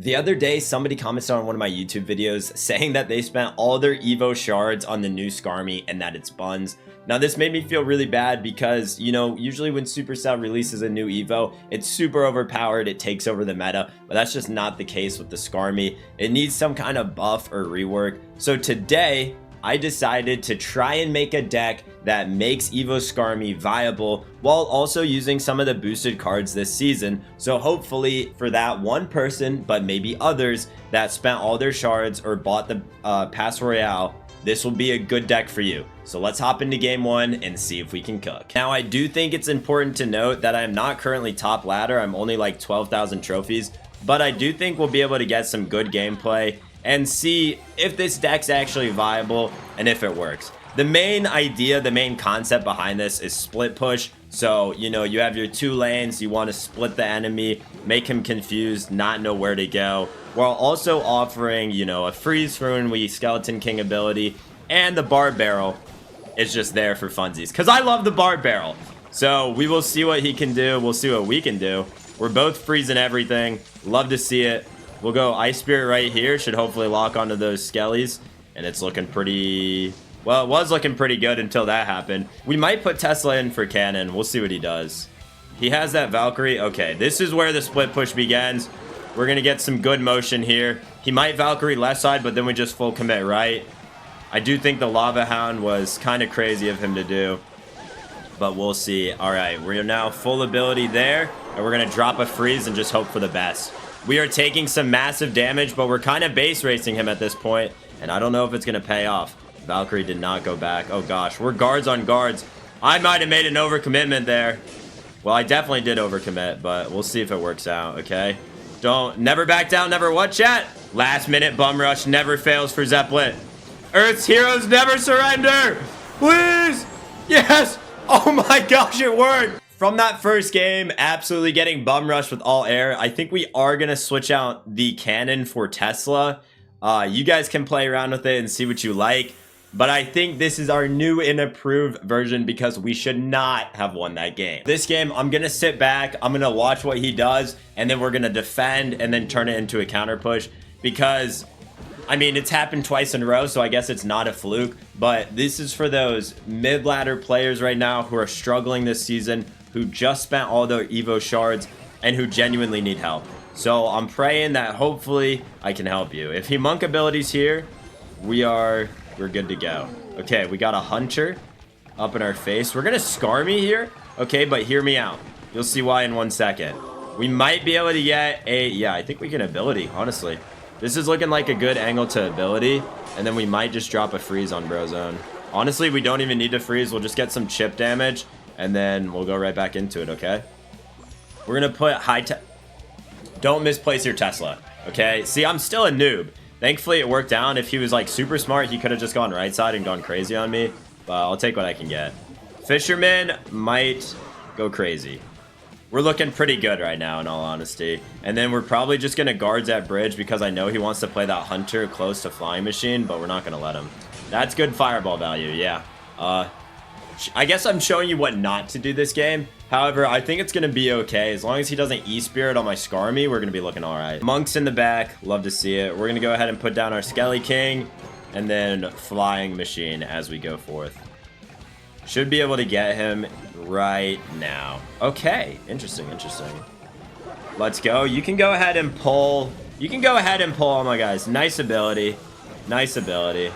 The other day, somebody commented on one of my YouTube videos saying that they spent all their Evo shards on the new Skarmy and that it's buns. Now, this made me feel really bad because, you know, usually when Supercell releases a new Evo, it's super overpowered, it takes over the meta, but that's just not the case with the Skarmy. It needs some kind of buff or rework. So today, I decided to try and make a deck that makes Evo Skarmy viable while also using some of the boosted cards this season. So hopefully for that one person, but maybe others that spent all their shards or bought the Pass Royale, this will be a good deck for you. So let's hop into game one and see if we can cook. Now, I do think it's important to note that I'm not currently top ladder. I'm only like 12,000 trophies, but I do think we'll be able to get some good gameplay and see if this deck's actually viable and if it works. The main idea, the main concept behind this is split push. So, you know, you have your two lanes, you want to split the enemy, make him confused, not know where to go, while also offering, you know, a freeze for when we Skeleton King ability, and the Barb Barrel is just there for funsies. Because I love the Barb Barrel. So we will see what he can do, we'll see what we can do. We're both freezing everything, love to see it. We'll go Ice Spirit right here. Should hopefully lock onto those skellies. And it's looking pretty... Well, it was looking pretty good until that happened. We might put Tesla in for cannon. We'll see what he does. He has that Valkyrie. Okay, this is where the split push begins. We're going to get some good motion here. He might Valkyrie left side, but then we just full commit right. I do think the Lava Hound was kind of crazy of him to do. But we'll see. All right, we're now full ability there. And we're going to drop a freeze and just hope for the best. We are taking some massive damage, but we're kind of base racing him at this point, and I don't know if it's going to pay off. Valkyrie did not go back. Oh gosh, we're guards on guards. I might have made an overcommitment there. Well, I definitely did overcommit, but we'll see if it works out, okay? Never back down, never what, chat? Last minute bum rush never fails for Zepplit. Earth's heroes never surrender. Please. Yes. Oh my gosh, it worked. From that first game, absolutely getting bum rushed with all air. I think we are going to switch out the cannon for Tesla. You guys can play around with it and see what you like. But I think this is our new and improved version because we should not have won that game. This game, I'm going to sit back. I'm going to watch what he does. And then we're going to defend and then turn it into a counter push. Because, I mean, it's happened twice in a row. So I guess it's not a fluke. But this is for those mid-ladder players right now who are struggling this season, who just spent all their Evo shards, and who genuinely need help. So I'm praying that hopefully I can help you. If he monk abilities here, we're good to go. Okay, we got a Hunter up in our face. We're gonna Skarmy here. Okay, but hear me out. You'll see why in 1 second. We might be able to get a... Yeah, I think we can ability, honestly. This is looking like a good angle to ability. And then we might just drop a freeze on Brozone. Honestly, we don't even need to freeze. We'll just get some chip damage. And then we'll go right back into it, okay? We're going to put high... Don't misplace your Tesla, okay? See, I'm still a noob. Thankfully, it worked out. If he was, like, super smart, he could have just gone right side and gone crazy on me. But I'll take what I can get. Fisherman might go crazy. We're looking pretty good right now, in all honesty. And then we're probably just going to guards at bridge because I know he wants to play that Hunter close to Flying Machine, but we're not going to let him. That's good fireball value, yeah. I guess I'm showing you what not to do this game. However, I think it's going to be okay. As long as he doesn't E-Spirit on my Skarmy, we're going to be looking all right. Monks in the back. Love to see it. We're going to go ahead and put down our Skelly King and then Flying Machine as we go forth. Should be able to get him right now. Okay. Interesting, interesting. Let's go. You can go ahead and pull. You can go ahead and pull all my guys. Nice ability. Nice ability.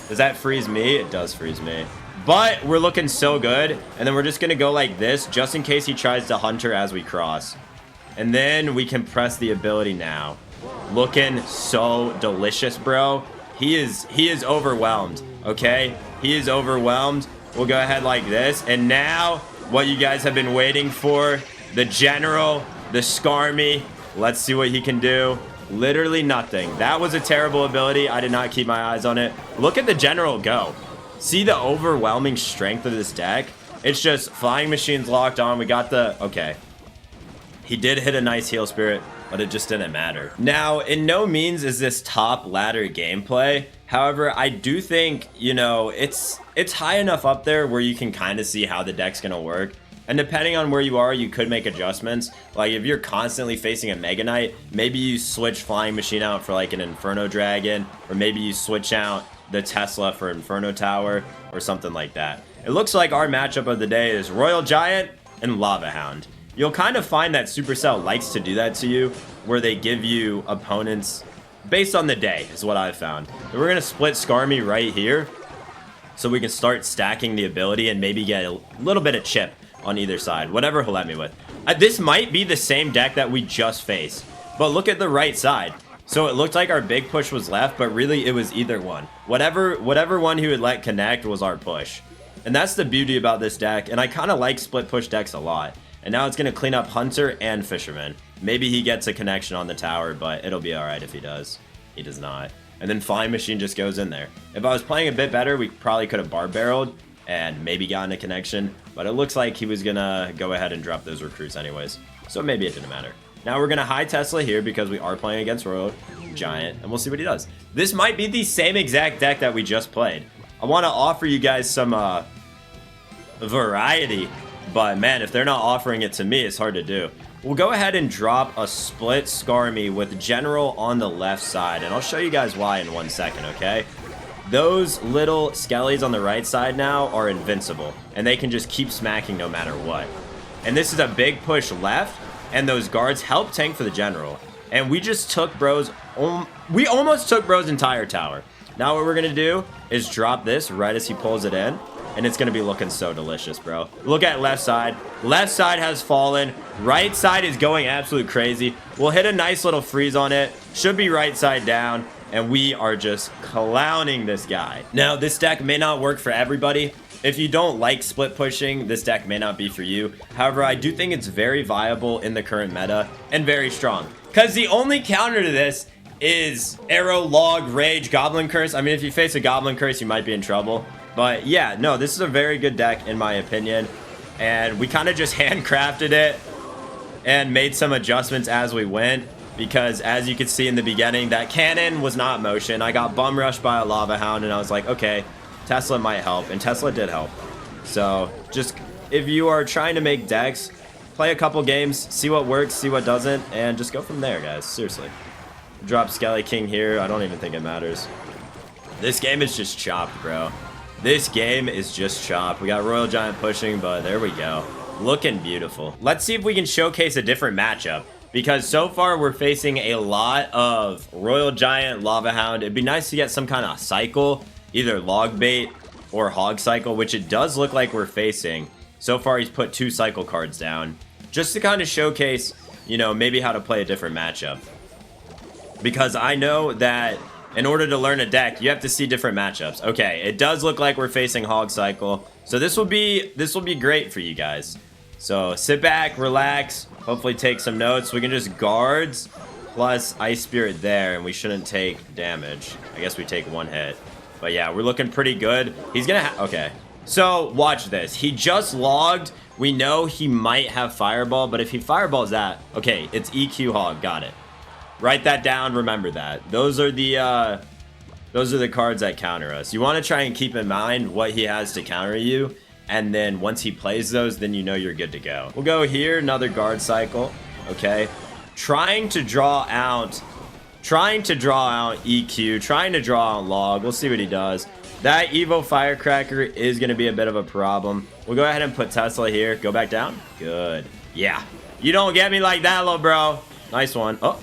Does that freeze me? It does freeze me. But we're looking so good. And then we're just going to go like this just in case he tries to Hunter as we cross. And then we can press the ability now. Looking so delicious, bro. He is overwhelmed, okay? He is overwhelmed. We'll go ahead like this. And now what you guys have been waiting for. The General, the Skarmy. Let's see what he can do. Literally nothing. That was a terrible ability. I did not keep my eyes on it. Look at the General go. See the overwhelming strength of this deck? It's just Flying Machine's locked on. We got the... Okay. He did hit a nice Heal Spirit, but it just didn't matter. Now, in no means is this top ladder gameplay. However, I do think, you know, it's high enough up there where you can kind of see how the deck's going to work. And depending on where you are, you could make adjustments. Like if you're constantly facing a Mega Knight, maybe you switch Flying Machine out for like an Inferno Dragon, or maybe you switch out the Tesla for Inferno Tower, or something like that. It looks like our matchup of the day is Royal Giant and Lava Hound. You'll kind of find that Supercell likes to do that to you, where they give you opponents based on the day, is what I've found. And we're going to split Skarmy right here, so we can start stacking the ability and maybe get a little bit of chip on either side, whatever he'll let me with. This might be the same deck that we just faced, but look at the right side. So it looked like our big push was left, but really it was either one. Whatever one he would let connect was our push. And that's the beauty about this deck, and I kind of like split push decks a lot. And now it's going to clean up Hunter and Fisherman. Maybe he gets a connection on the tower, but it'll be alright if he does. He does not. And then Flying Machine just goes in there. If I was playing a bit better, we probably could have bar barreled and maybe gotten a connection. But it looks like he was going to go ahead and drop those recruits anyways. So maybe it didn't matter. Now we're going to high Tesla here because we are playing against Royal Giant. And we'll see what he does. This might be the same exact deck that we just played. I want to offer you guys some variety. But man, if they're not offering it to me, it's hard to do. We'll go ahead and drop a split Skarmy with General on the left side. And I'll show you guys why in 1 second, okay? Those little skellies on the right side now are invincible. And they can just keep smacking no matter what. And this is a big push left. And those guards help tank for the General. And we just took Bro's... we almost took Bro's entire tower. Now what we're going to do is drop this right as he pulls it in. And it's going to be looking so delicious, bro. Look at left side. Left side has fallen. Right side is going absolute crazy. We'll hit a nice little freeze on it. Should be right side down. And we are just clowning this guy. Now, this deck may not work for everybody. If you don't like split pushing, this deck may not be for you. However, I do think it's very viable in the current meta and very strong. Because the only counter to this is Arrow, Log, Rage, Goblin Curse. I mean, if you face a Goblin Curse, you might be in trouble. But yeah, no, this is a very good deck in my opinion. And we kind of just handcrafted it and made some adjustments as we went. Because as you can see in the beginning, that cannon was not motion. I got bum rushed by a Lava Hound and I was like, okay, Tesla might help. And Tesla did help. So just if you are trying to make decks, play a couple games, see what works, see what doesn't, and just go from there, guys. Seriously. Drop Skelly King here. I don't even think it matters. This game is just chopped, bro. This game is just chopped. We got Royal Giant pushing, but there we go. Looking beautiful. Let's see if we can showcase a different matchup. Because so far we're facing a lot of Royal Giant, Lava Hound. It'd be nice to get some kind of cycle, either Log Bait or Hog Cycle, which it does look like we're facing. So far he's put 2 cycle cards down. Just to kind of showcase, you know, maybe how to play a different matchup. Because I know that in order to learn a deck, you have to see different matchups. Okay, it does look like we're facing Hog Cycle. So this will be great for you guys. So sit back, relax, hopefully take some notes. We can just guards plus Ice Spirit there, and we shouldn't take damage. I guess we take 1 hit. But yeah, we're looking pretty good. He's gonna okay. So watch this. He just logged. We know he might have Fireball, but if he Fireballs that, okay, it's EQ Hog, got it. Write that down, remember that. Those are the cards that counter us. You want to try and keep in mind what he has to counter you, and then once he plays those, then you know you're good to go. We'll go here, another guard cycle, okay? Trying to draw out EQ, trying to draw out Log. We'll see what he does. That Evo Firecracker is going to be a bit of a problem. We'll go ahead and put Tesla here. Go back down. Good. Yeah. You don't get me like that, little bro. Nice one. Oh.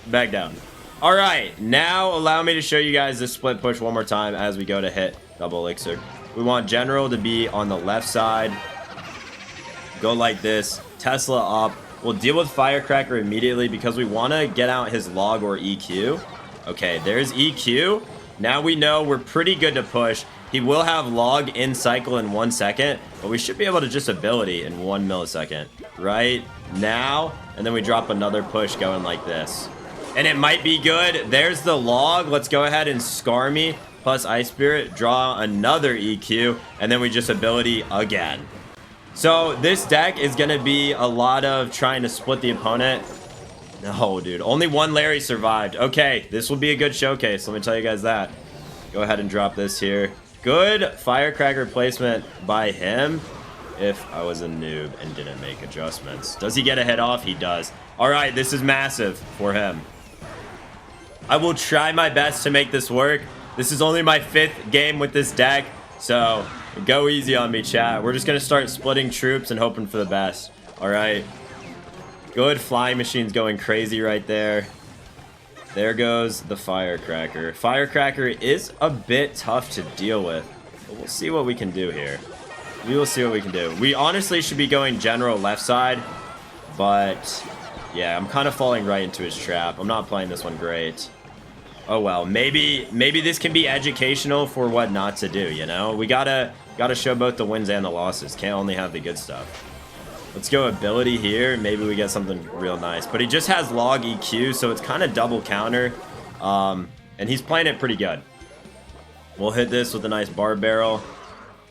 Back down. All right, now allow me to show you guys this split push one more time as we go to hit double elixir. We want General to be on the left side. Go like this. Tesla up. We'll deal with Firecracker immediately because we want to get out his Log or EQ. Okay, there's EQ. Now we know we're pretty good to push. He will have Log in cycle in 1 second, but we should be able to just ability in 1 millisecond. Right now, and then we drop another push going like this. And it might be good. There's the Log. Let's go ahead and Skarmy plus Ice Spirit. Draw another EQ. And then we just ability again. So this deck is going to be a lot of trying to split the opponent. No, dude. Only 1 Larry survived. Okay, this will be a good showcase. Let me tell you guys that. Go ahead and drop this here. Good Firecracker placement by him. if I was a noob and didn't make adjustments. Does he get a hit off? He does. All right, this is massive for him. I will try my best to make this work. This is only my 5th game with this deck, so go easy on me, chat. We're just going to start splitting troops and hoping for the best. All right. Good flying machines going crazy right there. There goes the firecracker. Firecracker is a bit tough to deal with, but we'll see what we can do here. We will see what we can do. We honestly should be going general left side, but yeah, I'm kind of falling right into his trap. I'm not playing this one great. Oh well, maybe this can be educational for what not to do, you know? We gotta show both the wins and the losses. Can't only have the good stuff. Let's go ability here. Maybe we get something real nice. But he just has log EQ, so it's kind of double counter. And he's playing it pretty good. We'll hit this with a nice bar barrel.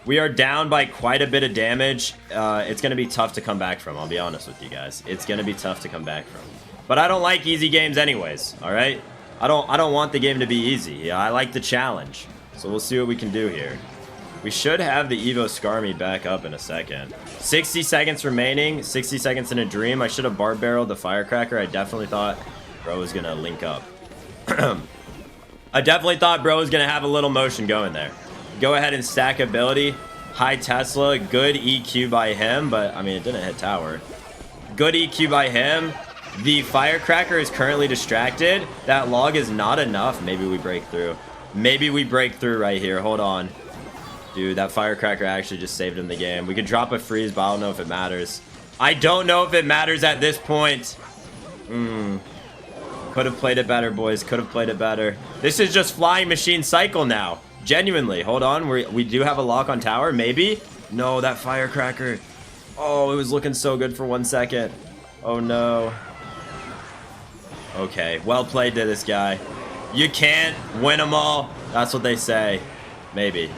We are down by quite a bit of damage. It's going to be tough to come back from, I'll be honest with you guys. It's going to be tough to come back from. But I don't like easy games anyways, all right? I don't want the game to be easy. Yeah, I like the challenge. So we'll see what we can do here. We should have the Evo Skarmy back up in a second. 60 seconds remaining. 60 seconds in a dream. I should have bar barreled the firecracker. I definitely thought bro was going to link up. I definitely thought bro was going to have a little motion going there. Go ahead and stack ability. High Tesla. Good EQ by him, but I mean, it didn't hit tower. Good EQ by him. The firecracker is currently distracted. That log is not enough. Maybe we break through. Maybe we break through right here. Hold on. Dude, that firecracker actually just saved him the game. We could drop a freeze, but I don't know if it matters. I don't know if it matters at this point. Could have played it better, boys. Could have played it better. This is just flying machine cycle now. Genuinely. Hold on. We do have a lock on tower. Maybe. No, that firecracker. Oh, it was looking so good for 1 second. Oh, no. Okay. Well played to this guy. You can't win them all. That's what they say. Maybe.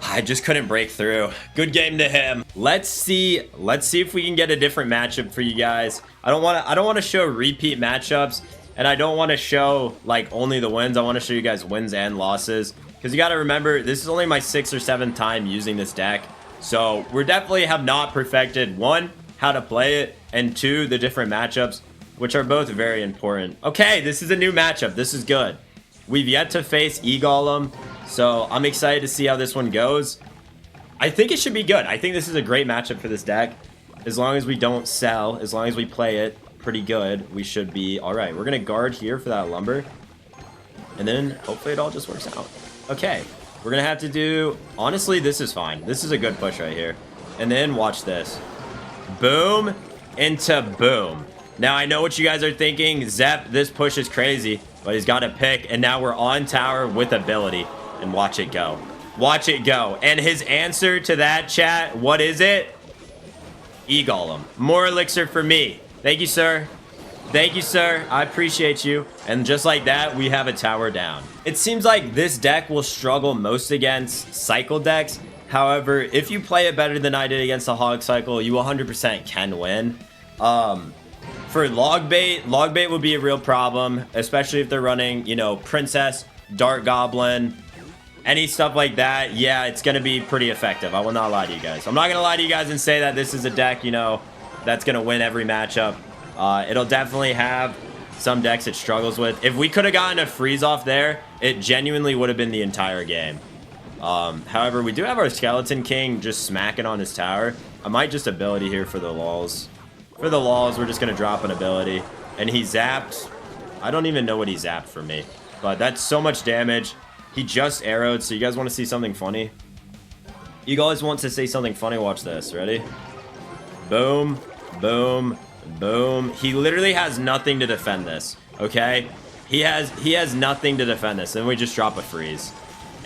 I just couldn't break through. Good game to him. Let's see if we can get a different matchup for you guys. I don't want to show repeat matchups, and I don't want to show like only the wins. I want to show you guys wins and losses, because you got to remember, this is only my 6th or 7th time using this deck. So we definitely have not perfected, 1, how to play it, and 2, the different matchups, which are both very important. Okay, this is a new matchup. This is good. We've yet to face Egolem, so I'm excited to see how this one goes. I think it should be good. I think this is a great matchup for this deck. As long as we don't sell, as long as we play it pretty good, we should be all right. We're going to guard here for that lumber, and then hopefully it all just works out. Okay, we're going to have to do... Honestly, this is fine. This is a good push right here. And then watch this. Boom into boom. Now, I know what you guys are thinking. Zepp, this push is crazy, but he's got to pick, and now we're on tower with ability. And watch it go. Watch it go. And his answer to that, chat, what is it? Egolem. More elixir for me. Thank you, sir. Thank you, sir. I appreciate you. And just like that, we have a tower down. It seems like this deck will struggle most against cycle decks. However, if you play it better than I did against the Hog Cycle, you 100% can win. For log bait would be a real problem, especially if they're running, you know, Princess, Dart Goblin, any stuff like that. Yeah, it's going to be pretty effective. I will not lie to you guys. I'm not going to lie to you guys and say that this is a deck, you know, that's going to win every matchup. It'll definitely have some decks it struggles with. If we could have gotten a freeze off there, it genuinely would have been the entire game. However, we do have our Skeleton King just smacking on his tower. I might just ability here for the lulz. For the lulz, we're just going to drop an ability. And he zapped. I don't even know what he zapped for me. But that's so much damage. He just arrowed, so you guys want to see something funny? You guys want to see something funny? Watch this. Ready? Boom, boom, boom. He literally has nothing to defend this, okay? He has nothing to defend this. And we just drop a freeze.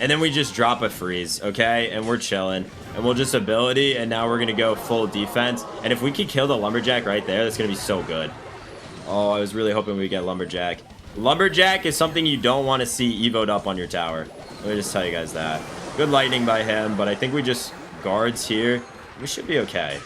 And then we just drop a freeze, okay? And we're chilling. And we'll just ability, and now we're going to go full defense. And if we could kill the Lumberjack right there, that's going to be so good. Oh, I was really hoping we'd get Lumberjack. Lumberjack is something you don't want to see evoed up on your tower. Let me just tell you guys that. Good lightning by him, but I think we just guards here. We should be okay.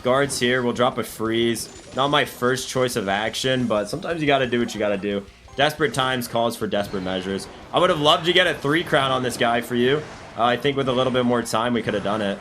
Guards here. We'll drop a freeze. Not my first choice of action, but sometimes you got to do what you got to do. Desperate times calls for desperate measures. I would have loved to get a 3 crown on this guy for you. I think with a little bit more time, we could have done it.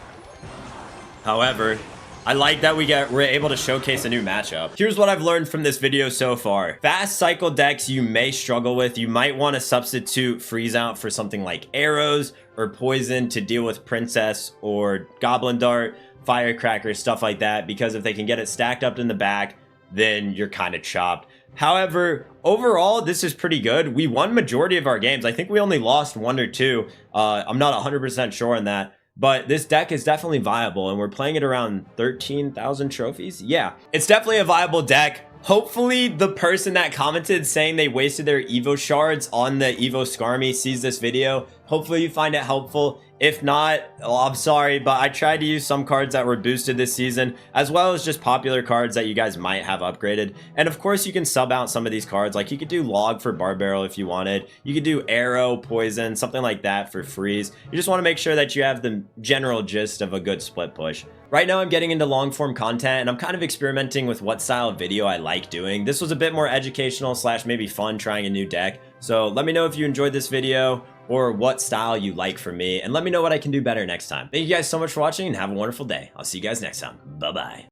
However, I like that we're able to showcase a new matchup. Here's what I've learned from this video so far. Fast cycle decks you may struggle with. You might want to substitute freeze out for something like arrows or poison to deal with princess or goblin dart, firecracker, stuff like that, because if they can get it stacked up in the back, then you're kind of chopped. However, overall, this is pretty good. We won majority of our games. I think we only lost 1 or 2. I'm not 100% sure on that. But this deck is definitely viable, and we're playing it around 13,000 trophies. Yeah, it's definitely a viable deck. Hopefully the person that commented saying they wasted their Evo shards on the Evo Skarmy sees this video. Hopefully you find it helpful. If not, well, I'm sorry, but I tried to use some cards that were boosted this season, as well as just popular cards that you guys might have upgraded. And of course, you can sub out some of these cards. Like, you could do Log for Bar Barrel if you wanted. You could do Arrow, Poison, something like that for Freeze. You just want to make sure that you have the general gist of a good split push. Right now, I'm getting into long form content, and I'm kind of experimenting with what style of video I like doing. This was a bit more educational / maybe fun trying a new deck. So let me know if you enjoyed this video or what style you like from me, and let me know what I can do better next time. Thank you guys so much for watching, and have a wonderful day. I'll see you guys next time. Bye-bye.